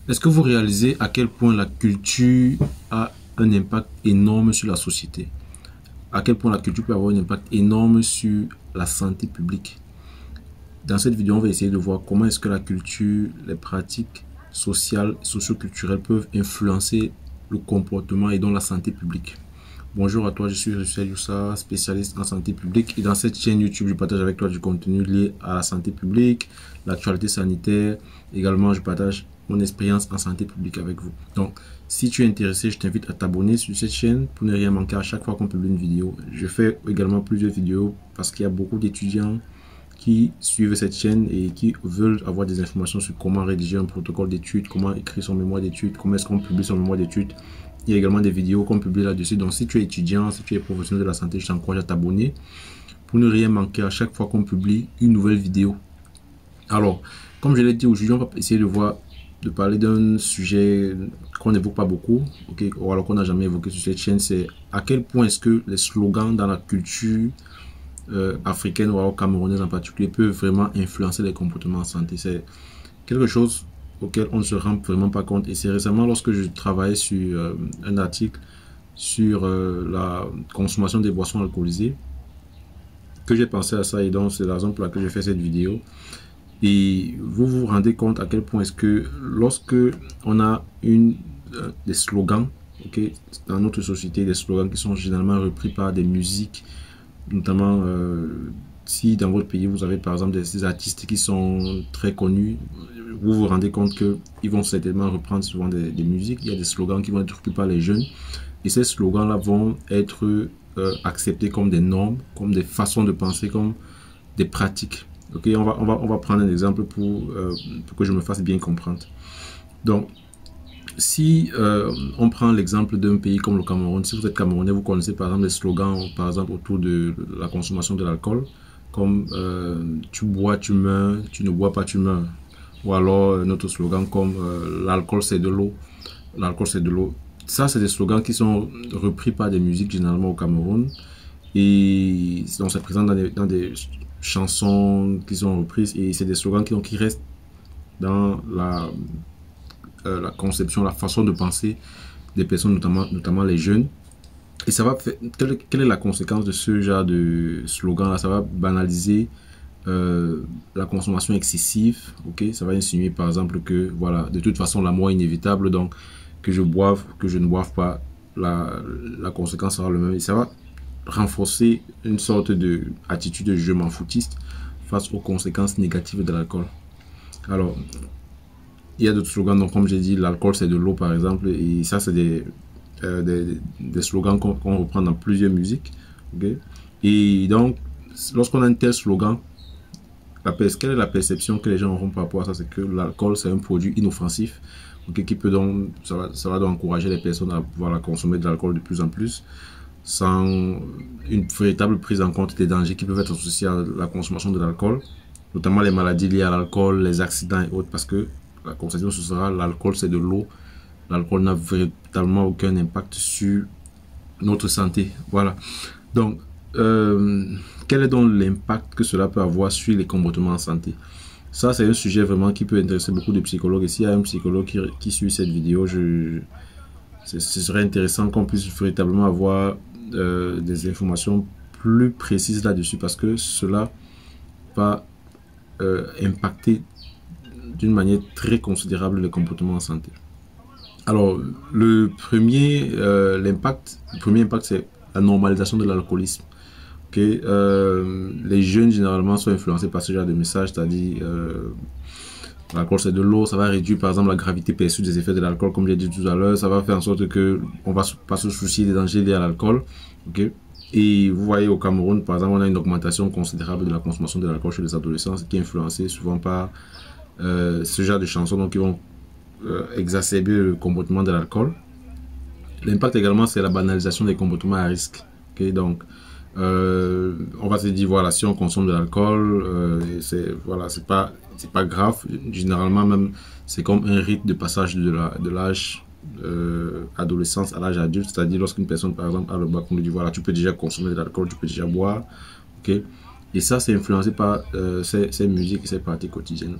Est-ce que vous réalisez à quel point la culture a un impact énorme sur la société? À quel point la culture peut avoir un impact énorme sur la santé publique? Dans cette vidéo, on va essayer de voir comment est-ce que la culture, les pratiques sociales, socio-culturelles peuvent influencer le comportement et donc la santé publique. Bonjour à toi, je suis Russell Youssa, spécialiste en santé publique, et dans cette chaîne YouTube, je partage avec toi du contenu lié à la santé publique, l'actualité sanitaire. Également, je partage mon expérience en santé publique avec vous. Donc, si tu es intéressé, je t'invite à t'abonner sur cette chaîne pour ne rien manquer à chaque fois qu'on publie une vidéo. Je fais également plusieurs vidéos parce qu'il y a beaucoup d'étudiants qui suivent cette chaîne et qui veulent avoir des informations sur comment rédiger un protocole d'études, comment écrire son mémoire d'études, comment est-ce qu'on publie son mémoire d'études. Il y a également des vidéos qu'on publie là-dessus. Donc, si tu es étudiant, si tu es professionnel de la santé, je t'encourage à t'abonner pour ne rien manquer à chaque fois qu'on publie une nouvelle vidéo. Alors, comme je l'ai dit aujourd'hui, on va essayer de parler d'un sujet qu'on n'évoque pas beaucoup, okay, ou alors qu'on n'a jamais évoqué sur cette chaîne, c'est à quel point est-ce que les slogans dans la culture africaine ou alors camerounaise en particulier peuvent vraiment influencer les comportements en santé. C'est quelque chose auquel on ne se rend vraiment pas compte. Et c'est récemment, lorsque je travaillais sur un article sur la consommation des boissons alcoolisées, que j'ai pensé à ça, et donc c'est la raison pour laquelle je fais cette vidéo. Et vous vous rendez compte à quel point est-ce que lorsque on a des slogans, okay, dans notre société, des slogans qui sont généralement repris par des musiques, notamment si dans votre pays vous avez par exemple des artistes qui sont très connus, vous vous rendez compte qu'ils vont certainement reprendre souvent des musiques. Il y a des slogans qui vont être repris par les jeunes, et ces slogans là vont être acceptés comme des normes, comme des façons de penser, comme des pratiques. Ok, on va prendre un exemple pour que je me fasse bien comprendre. Donc, si on prend l'exemple d'un pays comme le Cameroun, si vous êtes Camerounais, vous connaissez par exemple les slogans, par exemple autour de la consommation de l'alcool, comme tu bois, tu meurs, tu ne bois pas, tu meurs. Ou alors notre slogan comme l'alcool c'est de l'eau, l'alcool c'est de l'eau. Ça, c'est des slogans qui sont repris par des musiques généralement au Cameroun, et donc c'est présent dans des chansons qui sont reprises, et c'est des slogans qui restent dans la conception, la façon de penser des personnes, notamment les jeunes. Et ça va faire, quelle est la conséquence de ce genre de slogan là? Ça va banaliser la consommation excessive. Ok, ça va insinuer par exemple que voilà, de toute façon la mort est inévitable, donc que je boive, que je ne boive pas, la conséquence sera le même, et ça va renforcer une sorte d'attitude de je m'en foutiste face aux conséquences négatives de l'alcool. Alors, il y a d'autres slogans, donc comme j'ai dit, l'alcool c'est de l'eau par exemple, et ça c'est des slogans qu'on reprend dans plusieurs musiques. Okay? Et donc, lorsqu'on a un tel slogan, quelle est la perception que les gens auront par rapport à ça? C'est que l'alcool c'est un produit inoffensif, okay, qui peut donc, ça va donc encourager les personnes à pouvoir consommer de l'alcool de plus en plus, sans une véritable prise en compte des dangers qui peuvent être associés à la consommation de l'alcool, notamment les maladies liées à l'alcool, les accidents et autres, parce que la conception ce sera l'alcool c'est de l'eau, l'alcool n'a véritablement aucun impact sur notre santé. Voilà. Donc, quel est donc l'impact que cela peut avoir sur les comportements en santé? Ça, c'est un sujet vraiment qui peut intéresser beaucoup de psychologues, et s'il y a un psychologue qui suit cette vidéo, ce serait intéressant qu'on puisse véritablement avoir des informations plus précises là-dessus, parce que cela va impacter d'une manière très considérable les comportements en santé. Alors, le premier impact, c'est la normalisation de l'alcoolisme. Okay? Les jeunes généralement sont influencés par ce genre de message, c'est-à-dire l'alcool c'est de l'eau, ça va réduire par exemple la gravité perçue des effets de l'alcool, comme j'ai dit tout à l'heure, ça va faire en sorte que on va pas se soucier des dangers liés à l'alcool. Okay? Et vous voyez au Cameroun par exemple, on a une augmentation considérable de la consommation de l'alcool chez les adolescents, qui est influencée souvent par ce genre de chansons, donc qui vont exacerber le comportement de l'alcool. L'impact également, c'est la banalisation des comportements à risque. Okay? Donc on va se dire voilà, si on consomme de l'alcool, voilà, c'est pas grave. Généralement même c'est comme un rite de passage de l'âge adolescence à l'âge adulte, c'est-à-dire lorsqu'une personne par exemple a le bac, on lui dit voilà, tu peux déjà consommer de l'alcool, tu peux déjà boire. Ok, et ça c'est influencé par ces musiques et ces pratiques quotidiennes.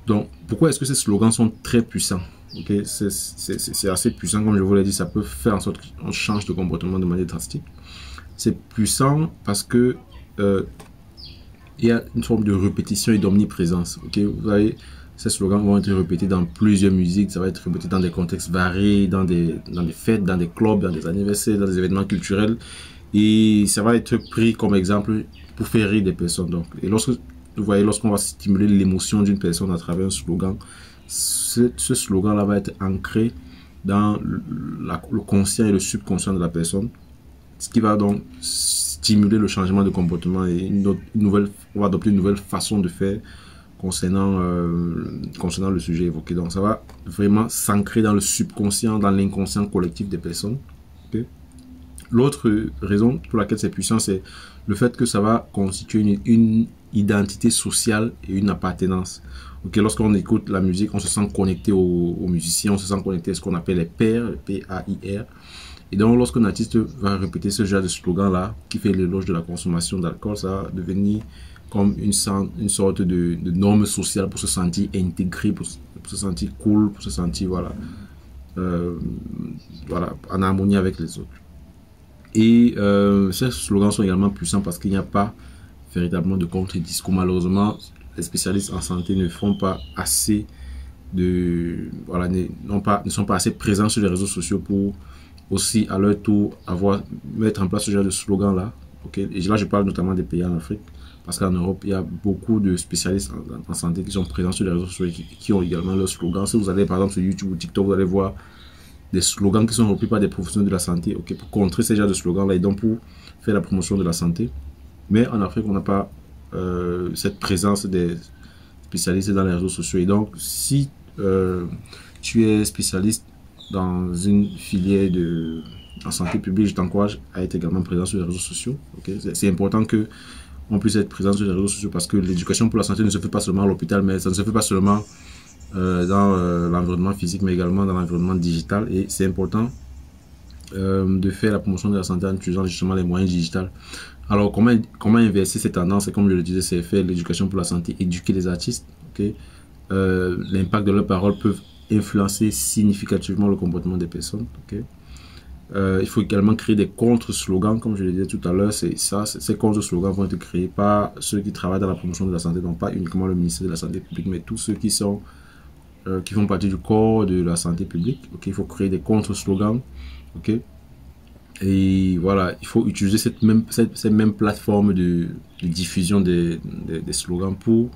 Donc, pourquoi est-ce que ces slogans sont très puissants? Okay? C'est assez puissant, comme je vous l'ai dit, ça peut faire en sorte qu'on change de comportement de manière drastique. C'est puissant parce que il y a une forme de répétition et d'omniprésence. Okay? Vous voyez, ces slogans vont être répétés dans plusieurs musiques, ça va être répété dans des contextes variés, dans des fêtes, dans des clubs, dans des anniversaires, dans des événements culturels. Et ça va être pris comme exemple pour faire rire des personnes. Donc, et lorsque vous voyez, lorsqu'on va stimuler l'émotion d'une personne à travers un slogan, ce slogan-là va être ancré dans le conscient et le subconscient de la personne, ce qui va donc stimuler le changement de comportement et on va adopter une nouvelle façon de faire concernant le sujet évoqué. Donc ça va vraiment s'ancrer dans le subconscient, dans l'inconscient collectif des personnes. Okay? L'autre raison pour laquelle c'est puissant, c'est le fait que ça va constituer une identité sociale et une appartenance. Okay, lorsqu'on écoute la musique, on se sent connecté aux musiciens, on se sent connecté à ce qu'on appelle les pairs, P-A-I-R. Et donc, lorsqu'un artiste va répéter ce genre de slogan-là, qui fait l'éloge de la consommation d'alcool, ça va devenir comme une sorte de norme sociale pour se sentir intégré, pour se sentir cool, pour se sentir voilà, en harmonie avec les autres. Et ces slogans sont également puissants parce qu'il n'y a pas véritablement de contre-discours. Malheureusement, les spécialistes en santé ne font pas assez ne sont pas assez présents sur les réseaux sociaux pour aussi à leur tour mettre en place ce genre de slogan là. Okay? Et là, je parle notamment des pays en Afrique, parce qu'en Europe, il y a beaucoup de spécialistes en santé qui sont présents sur les réseaux sociaux et qui ont également leurs slogans. Si vous allez par exemple sur YouTube ou TikTok, vous allez voir des slogans qui sont repris par des professionnels de la santé, okay, pour contrer ces genres de slogans-là et donc pour faire la promotion de la santé. Mais en Afrique, on n'a pas cette présence des spécialistes dans les réseaux sociaux. Et donc, si tu es spécialiste dans une filière en santé publique, je t'encourage à être également présent sur les réseaux sociaux. Okay? C'est important que on puisse être présent sur les réseaux sociaux parce que l'éducation pour la santé ne se fait pas seulement à l'hôpital, mais ça ne se fait pas seulement dans l'environnement physique, mais également dans l'environnement digital. Et c'est important de faire la promotion de la santé en utilisant justement les moyens digitaux. Alors, comment inverser cette tendance? Et comme je le disais, c'est faire l'éducation pour la santé, éduquer les artistes. Okay? L'impact de leurs paroles peut influencer significativement le comportement des personnes. Okay? Il faut également créer des contre-slogans, comme je le disais tout à l'heure. Ces contre-slogans vont être créés par ceux qui travaillent dans la promotion de la santé, donc pas uniquement le ministère de la Santé publique, mais tous ceux qui font partie du corps de la santé publique. Okay? Il faut créer des contre-slogans. Okay? Et voilà, il faut utiliser cette même plateforme de diffusion des slogans pour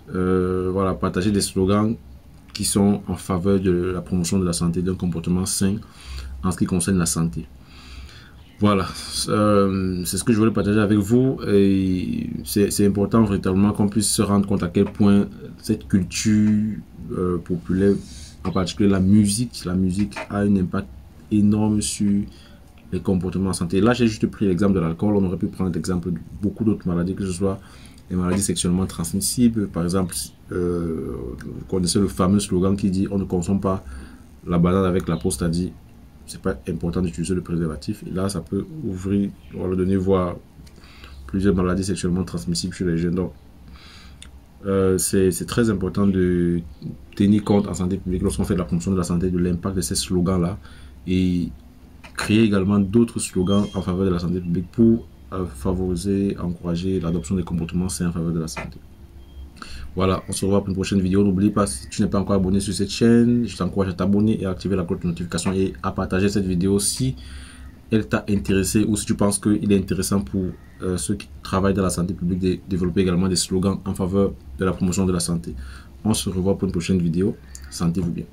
voilà, partager des slogans qui sont en faveur de la promotion de la santé, d'un comportement sain en ce qui concerne la santé. Voilà, c'est ce que je voulais partager avec vous. Et c'est important véritablement qu'on puisse se rendre compte à quel point cette culture populaire, en particulier la musique a un impact énorme sur les comportements en santé. Là, j'ai juste pris l'exemple de l'alcool. On aurait pu prendre l'exemple de beaucoup d'autres maladies, que ce soit les maladies sexuellement transmissibles. Par exemple, vous connaissez le fameux slogan qui dit « On ne consomme pas la banane avec la peau », c'est-à-dire c'est pas important d'utiliser le préservatif. Et là, ça peut ouvrir, on va le donner, voir plusieurs maladies sexuellement transmissibles chez les jeunes. Donc, c'est très important de tenir compte en santé publique lorsqu'on fait de la promotion de la santé de l'impact de ces slogans-là et créer également d'autres slogans en faveur de la santé publique pour favoriser, encourager l'adoption des comportements sains en faveur de la santé. Voilà, on se revoit pour une prochaine vidéo. N'oublie pas, si tu n'es pas encore abonné sur cette chaîne, je t'encourage à t'abonner et à activer la cloche de notification et à partager cette vidéo si elle t'a intéressé ou si tu penses qu'il est intéressant pour ceux qui travaillent dans la santé publique de développer également des slogans en faveur de la promotion de la santé. On se revoit pour une prochaine vidéo. Sentez-vous bien.